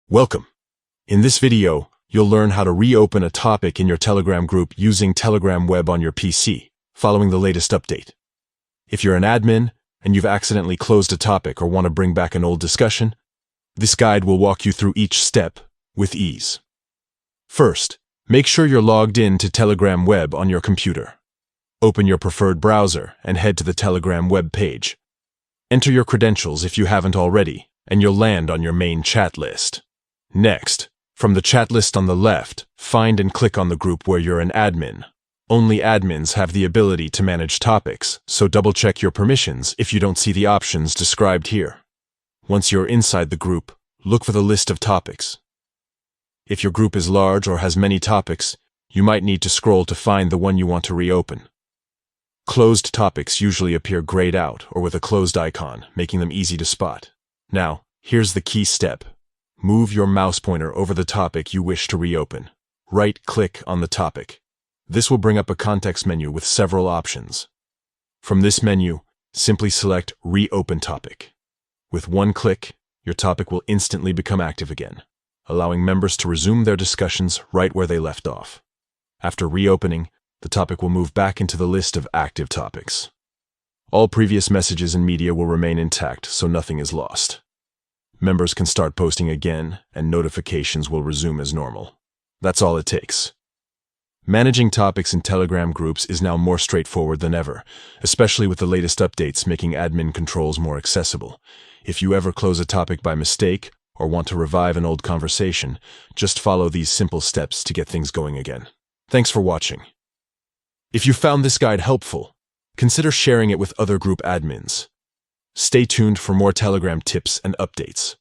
Welcome. In this video, you'll learn how to reopen a topic in your Telegram group using Telegram Web on your PC, following the latest update. If you're an admin and you've accidentally closed a topic or want to bring back an old discussion, this guide will walk you through each step with ease. First, make sure you're logged in to Telegram Web on your computer. Open your preferred browser and head to the Telegram web page. Enter your credentials if you haven't already, and you'll land on your main chat list. Next, from the chat list on the left, find and click on the group where you're an admin. Only admins have the ability to manage topics, so double-check your permissions if you don't see the options described here. Once you're inside the group, look for the list of topics. If your group is large or has many topics, you might need to scroll to find the one you want to reopen. Closed topics usually appear grayed out or with a closed icon, making them easy to spot. Now, here's the key step. Move your mouse pointer over the topic you wish to reopen. Right-click on the topic. This will bring up a context menu with several options. From this menu, simply select Reopen Topic. With one click, your topic will instantly become active again, allowing members to resume their discussions right where they left off. After reopening, the topic will move back into the list of active topics. All previous messages and media will remain intact, so nothing is lost. Members can start posting again, and notifications will resume as normal. That's all it takes. Managing topics in Telegram groups is now more straightforward than ever, especially with the latest updates making admin controls more accessible. If you ever close a topic by mistake or want to revive an old conversation, just follow these simple steps to get things going again. Thanks for watching. If you found this guide helpful, consider sharing it with other group admins. Stay tuned for more Telegram tips and updates.